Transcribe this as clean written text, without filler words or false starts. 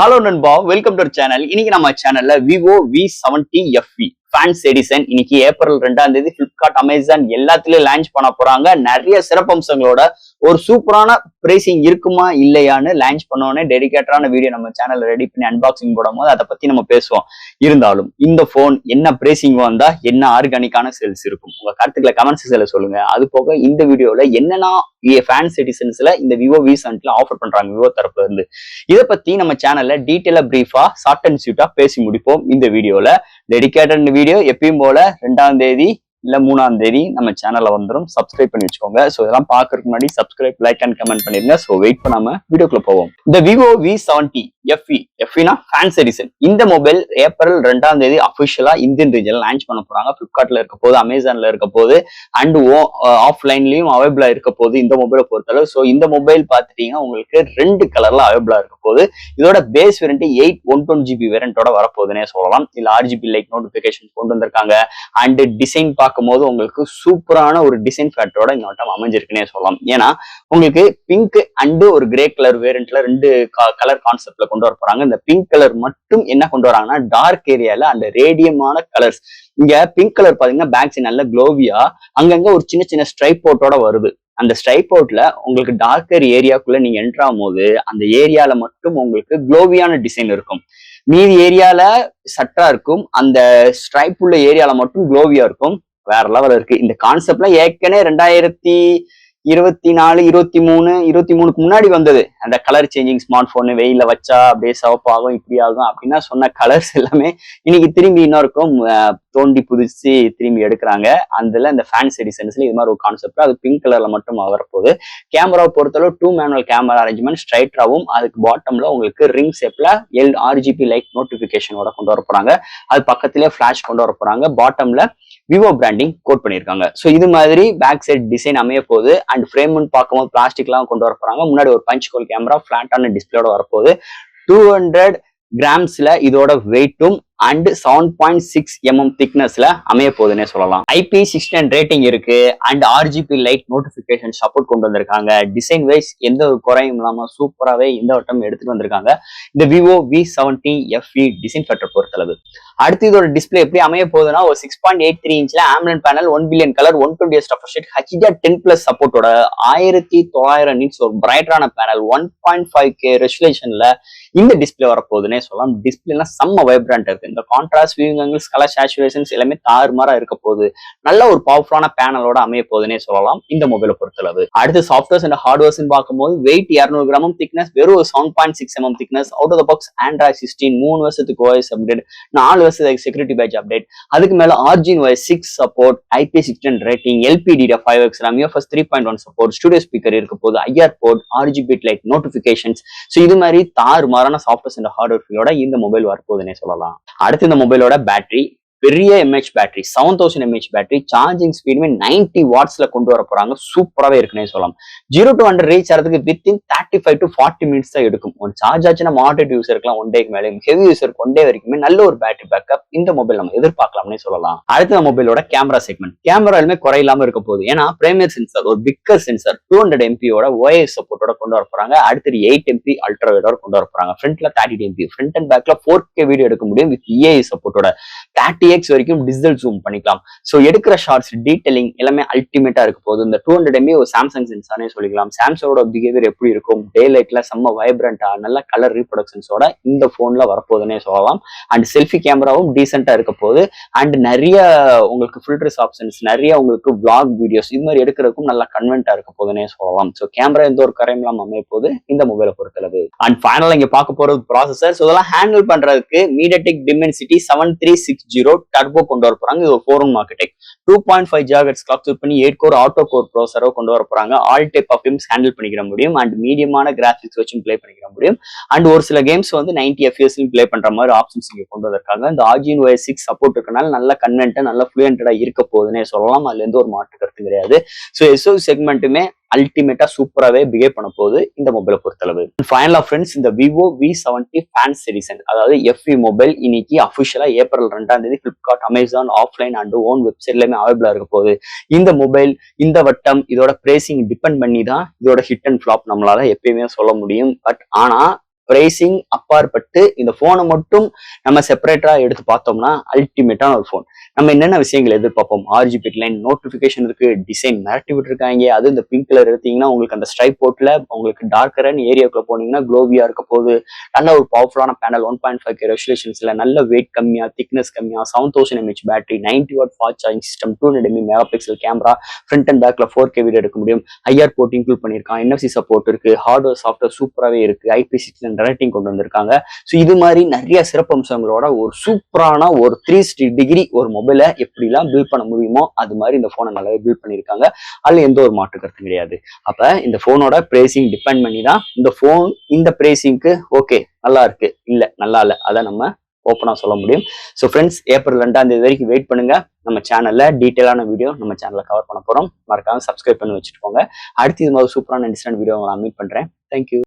Hello நண்பா, welcome to channel. இன்னைக்கு நம்ம சேனல்ல Vivo V70 FE fans edition இன்னைக்கு ஏப்ரல் 2ஆம் தேதி பிளிப்கார்ட், அமேசான் எல்லாத்துலயும் லான்ச் பண்ண போறாங்க. நிறைய சிறப்பம்சங்களோட ஒரு சூப்பரான பிரைசிங் இருக்குமா இல்லையான்னு லான்ச் பண்ணோன்னே டெடிகேட்டடான வீடியோ நம்ம சேனல்ல ரெடி பண்ணி அன்பாக்சிங் போடும் போது அதை பத்தி நம்ம பேசுவோம். இருந்தாலும் இந்த போன் என்ன பிரைசிங் வந்தா என்ன ஆர்கானிக்கான சேல்ஸ் இருக்கும், உங்க கருத்துக்களை கமெண்ட் செக்ஷன்ல சொல்லுங்க. அது போக இந்த வீடியோல என்னன்னா ஃபேன்ஸ் எடிஷன்ஸ்ல இந்த விவோ V70 ஆஃபர் பண்றாங்க விவோ தரப்புல இருந்து, இதை பத்தி நம்ம சேனல்ல டீட்டெயிலா பிரீஃபா ஷார்ட் அண்ட் ஸ்வீட்டா பேசி முடிப்போம். இந்த வீடியோல டெடிகேட்டட் வீடியோ எப்பயும் போல 2ஆம் தேதி இல்ல 3ஆம் தேதி நம்ம சேனல்ல வந்துடும். சப்ஸ்கிரைப் பண்ணி வச்சுக்கோங்க. சோ இதெல்லாம் பாக்குறதுக்கு முன்னாடி சப்ஸ்கிரைப், லைக் அண்ட் கமெண்ட் பண்ணிருங்க. சோ வெயிட் பண்ணாம வீடியோக்குள்ள போவோம். இந்த Vivo V70 FE fans edition இந்த மொபைல் ஏப்ரல் 2ஆம் தேதி அபிஷியலா இந்தியன் ரீஜன்ல லான்ச் பண்ண போறாங்க. பிளிப்கார்ட்ல இருக்க போது, அமேசான்ல இருக்க போது அண்ட் ஆஃப்லைன்லயும் அவைலபிளா இருக்க போது இந்த மொபைலை பொறுத்தளவு. ஸோ இந்த மொபைல் பார்த்துட்டீங்கன்னா உங்களுக்கு 2 கலர்ல அவைலபிளா இருக்க போது. இதோட பேஸ் வேரியன்ட் 8/120GB வேரியன்ட்டோட வரப்போகுதுன்னே சொல்லலாம். இல்ல RGB லைட் நோட்டிபிகேஷன் கொண்டு வந்திருக்காங்க. அண்ட் டிசைன் பார்க்கும்போது உங்களுக்கு சூப்பரான ஒரு டிசைன் ஃபேக்டரோட இந்த வட்டம் அமைஞ்சிருக்குன்னே சொல்லலாம். ஏன்னா உங்களுக்கு பிங்க் அண்ட் ஒரு கிரே கலர் வேரியன்ட்ல 2 கலர் கான்செப்ட்ல கொண்டு வர போறாங்க. இந்த பிங்க் கலர் மட்டும் என்ன கொண்டு வராங்கன்னா டார்க் ஏரியால அந்த ரேடியமான கலர்ஸ். இங்க பிங்க் கலர் பாத்தீங்கன்னா பேக் சைடு நல்ல க்ளோவியா அங்கங்க ஒரு சின்ன சின்ன ஸ்ட்ரைப் அவுட்டோட வருது. அந்த ஸ்ட்ரைப் அவுட்ல உங்களுக்கு டார்க்கர் ஏரியாக்குள்ள நீங்க என்ட்ரு ஆகும் போது அந்த ஏரியால மட்டும் உங்களுக்கு க்ளோவியான டிசைன் இருக்கும். மீதி ஏரியால சட்டா இருக்கும். அந்த ஸ்ட்ரைப் உள்ள ஏரியால மட்டும் க்ளோவியா இருக்கும். வேற லெவல் இருக்கு. இந்த கான்செப்ட்ல ஏற்கனவே 2024, 23க்கு முன்னாடி வந்தது. அந்த கலர் சேஞ்சிங் ஸ்மார்ட் போன் வெயில வச்சா அப்படியே சிவப்பாகும், இப்படி ஆகும் அப்படின்னா சொன்ன கலர்ஸ் எல்லாமே இன்னைக்கு திரும்பி இன்னொருக்கும் தோண்டி புதிச்சு திரும்பி எடுக்கிறாங்க. அதுல இந்த ஃபேன்ஸ் எடிஷன்ஸ்ல இது மாதிரி ஒரு கான்செப்ட். அது பிங்க் கலர்ல மட்டும் வரப்போகுது. கேமராவை பொறுத்தளவு 2 மேனுவல் கேமரா அரேஞ்ச்மெண்ட் ஸ்ட்ரைட்டாவும், அதுக்கு பாட்டம்ல உங்களுக்கு ரிங் ஷேப்ல RGB லைட் நோட்டிபிகேஷனோட கொண்டு வர போறாங்க. அது பக்கத்திலேயே ஃபிளாஷ் கொண்டு வர போறாங்க. பாட்டம்ல விவோ பிராண்டிங் கோட் பண்ணிருக்காங்க. ஸோ இது மாதிரி பேக் சைட் டிசைன் அமைய போகுது. அண்ட் ஃப்ரேம்னு பார்க்கும்போது பிளாஸ்டிக்லாம் கொண்டு வர போறாங்க. முன்னாடி ஒரு பஞ்ச் ஹோல் கேமரா ஃபிளாட்டான டிஸ்பிளேயோட வரப்போகுது. 200 கிராம்ஸ்ல இதோட வெயிட்டும் அண்ட் 7.6mm திக்னஸ்ல அமைய போகுதுன்னே சொல்லலாம். IP69 ரேட்டிங் இருக்கு. And RGB light notification support கொண்டு வந்திருக்காங்க. டிசைன் வைஸ் எந்த ஒரு குறையும் இல்லாம சூப்பராகவே இந்த வட்டம் எடுத்துட்டு வந்திருக்காங்க இந்த Vivo V70 FE design factor பொறுத்தளவு. அடுத்து இதோட டிஸ்பிளே எப்படி அமைய போகுதுன்னா ஒரு 6.83 இன்ச்ல AMOLED panel, 1 billion colour, 120Hz refresh rate, HDR10+ சப்போர்ட்டோட 1900 நிட்ஸ் ஒரு பிரைட்டான பேனல், 1.5K ரெசல்யூஷன்ல இந்த டிஸ்பிளே வரப்போகுதுன்னே சொல்லலாம். டிஸ்பிளேலாம் செம்ம வைப்ரண்ட் இருக்கு. இந்த contrast, viewing angles, colour saturations எல்லாமே தாறுமாறா இருக்க போகுது. நல்ல ஒரு பவர்ஃபுல்லான பேனலோட அமைய போகுதுன்னே சொல்லலாம் இந்த மொபைலை பொறுத்தளவு. அடுத்து சாஃப்ட்வேர்ஸ் அண்ட் ஹார்ட்வேர்ஸ் பார்க்கும்போது வெயிட் 200 கிராம், திக்னஸ் வெறும் 7.6mm thickness, out of the box Android 16, 3 வருஷத்துக்கு OS அப்டேட், 4 வருஷத்துக்கு செக்யூரிட்டி பேட்ச் அப்டேட், அதுக்கு மேல Argene OS 6 support, IP69 rating, LPDDR5X RAM, UFS 3.1 support, studio speaker இருக்க போது, IR port, RGB light notifications. So இது மாதிரி தாறுமாறான சாஃப்ட்வேர்ஸ் அண்ட் ஹார்ட்வேர் இந்த மொபைல் வரப்போகுதுன்னே சொல்லலாம். அடுத்து இந்த மொபைலோட பேட்டரி பெரிய MH battery, 7000 mAh battery, charging ஸ்பீடுமே 90 வாட்ஸ்ல கொண்டு வர போறாங்க. சூப்பராகவே இருக்குன்னே சொல்லலாம். 0 to 100 ரீச் ஆகிறதுக்கு வித்தின் 35 to 40 மினிட்ஸ் தான் எடுக்கும். ஒரு சார்ஜ் ஆச்சுன்னா மாடரேட் யூசருக்குலாம் 1 டேக்கு மேலே, ஹெவி யூசருக்கு 1 டே வரைக்குமே நல்ல ஒரு பேட்டரி பேக்கப் இந்த மொபைல் நம்ம எதிர்பார்க்கலாம்னே சொல்லலாம். அடுத்த மொபைலோட கேமரா செக்மெண்ட், கேமராலுமே குறையில்லாம இருக்க போகுது. ஏன்னா பிரைமரி சென்சார், ஒரு பிக்கர் சென்சார் 200 MP OIS சப்போர்ட்டோட கொண்டு வர போறாங்க. அடுத்து 8 MP அல்ட்ரா வைடோட கொண்டு வர போறாங்க. ஃப்ரண்ட்ல 30 MP, ஃப்ரண்ட் அண்ட் பேக்ல 4K வீடியோ எடுக்க முடியும் வித் EAI சப்போர்ட்டோட. 30x வரைக்கும் டிஜிட்டல் ஜூம் பண்ணிக்கலாம். ஸோ எடுக்கிற ஷார்ட்ஸ், டீடைலிங் எல்லாமே அல்டிமேட்டா இருக்க போகுது. இந்த 200 MP ஒரு சாம்சங் சென்சார்னே சொல்லிக்கலாம். சாம்சங்கோட பிஹேவியர் எப்படி இருக்கும், டே லைட்ல செம்ம வைப்ரண்டா நல்ல கலர் ரீப்ரொடக்ஷன்ஸோட இந்த போன்ல வரப்போகுதுன்னே சொல்லலாம். அண்ட் செல்ஃபி கேமராவும் டீசென்டா இருக்க போகுது. அண்ட் நிறைய உங்களுக்கு ஃபில்டர்ஸ் ஆப்ஷன்ஸ், நிறைய உங்களுக்கு vlog வீடியோஸ் இது மாதிரி எடுக்கிறதுக்கும் நல்லா கன்வென்ட்டா இருக்க போகுதுன்னே சொல்லலாம். ஸோ கேமரா எந்த ஒரு கரையும் இல்லாம அமைய போகுது இந்த மொபைலை பொறுத்தளவு. அண்ட் ஃபைனலா இங்க பார்க்க போறது ப்ராசஸர். ஸோ இதெல்லாம் ஹேண்டில் பண்றதுக்கு MediaTek Dimensity 7360 டர்போ கொண்டு வர போறாங்க. இது ஒரு 4-in architect, 2.5 GHz clock suit பண்ணி 8 கோர் ஆட்டோ கோர் ப்ரோசரோ கொண்டு வர போறாங்க. All type of games handle பண்ணிக்கிற முடியும். அண்ட் மீடியமான கிராஃபிக்ஸ் வச்சும் பிளே பண்ணிக்கிற முடியும். அண்ட் ஒரு சில கேம்ஸ் வந்து 90 FPS பிளே பண்ற மாதிரி ஆப்ஷன்ஸ் இங்க கொண்டு வந்திருக்காங்க. இந்த Argene OS 6 சப்போர்ட் இருக்கனால நல்ல கன்வென்ட்டா நல்ல ஃப்ளூயன்டா இருக்க போகுதுன்னே சொல்லலாம். அதுல இருந்து ஒரு மாற்று கருத்து கிடையாது. ஸோ SOC செக்மெண்ட்டுமே அல்டிமேட்டா சூப்பராகவே பிஹேவ் பண்ண போகுது இந்த மொபைலை பொறுத்தளவு. ஃபைனலா ஃப்ரெண்ட்ஸ், இந்த விவோ V70 ஃபேன்ஸ் எடிஷன் அதாவது FE மொபைல் இன்னைக்கு அஃபிஷியலா ஏப்ரல் 2ஆம் தேதி Flipkart, Amazon, offline and own வெப்சைட்லயுமே அவைலபிளா இருக்க போகுது. இந்த மொபைல் இந்த வட்டம் இதோட பிரைசிங் டிபெண்ட் பண்ணி தான் இதோட ஹிட் அண்ட் ஃபிளாப் நம்மளால எப்பயுமே சொல்ல முடியும். பட் ஆனா பிரைசிங் அப்பாற்பட்டு இந்த போனை மட்டும் நம்ம செப்பரேட்டா எடுத்து பார்த்தோம்னா அல்டிமேட்டான ஒரு போன். நம்ம என்னென்ன விஷயங்கள் எதிர்பார்ப்போம்? RGB லைன், நோட்டிபிகேஷன் இருக்கு, டிசைன் மிரட்டி விட்டுருக்காங்க. அது இந்த பிங்க் கலர் எடுத்தீங்கன்னா உங்களுக்கு அந்த ஸ்ட்ரைப் போர்ட்ல உங்களுக்கு டார்க்கரான ஏரியாவுக்குள்ள போனீங்கன்னா க்ளோவியா இருக்க போகுது. நல்ல ஒரு பவர்ஃபுல்லான பேனல், 1.5K ரெசல்யூஷன்ஸ்ல, நல்ல வெயிட் கம்மியா, திக்னஸ் கம்மியா, 7000 mAh battery, 90W fast charging system, 200 mega pixel camera, front and பேக்ல 4K வீடியோ எடுக்க முடியும். IR போர்ட் இன்க்ளூட் பண்ணியிருக்கான், NFC சப்போர்ட் இருக்கு, ஹார்ட்வேர் சாஃப்ட்வேர் சூப்பராகவே இருக்கு, IP69 ரேட்டிங் கொண்டு வந்திருக்காங்க. ஸோ இது மாதிரி நிறைய சிறப்பம்சங்களோட ஒரு சூப்பரான ஒரு 360 டிகிரி ஒரு மொபைலை எப்படிலாம் பில்ட் பண்ண முடியுமோ அது மாதிரி இந்த போனை நல்லாவே பில்ட் பண்ணியிருக்காங்க. அதுல எந்த ஒரு மாற்று கருத்தும் கிடையாது. அப்ப இந்த போனோட பிரைசிங் டிபெண்ட் பண்ணி தான் இந்த போன் இந்த பிரைசிங்க்கு ஓகே நல்லா இருக்கு, இல்ல நல்லா இல்ல, அதை நம்ம ஓப்பனா சொல்ல முடியும். ஸோ ஃப்ரெண்ட்ஸ், ஏப்ரல் 2ஆம் தேதி வரைக்கும் வெயிட் பண்ணுங்க. நம்ம சேனல்ல டீட்டெயிலான வீடியோ நம்ம சேனல்ல கவர் பண்ண போறோம். மறக்காம சப்ஸ்கிரைப் பண்ணி வச்சுட்டு போங்க. அடுத்து இது மாதிரி சூப்பரான டிஸ்டன்ட் வீடியோ நான் மீட் பண்றேன். தேங்க்யூ.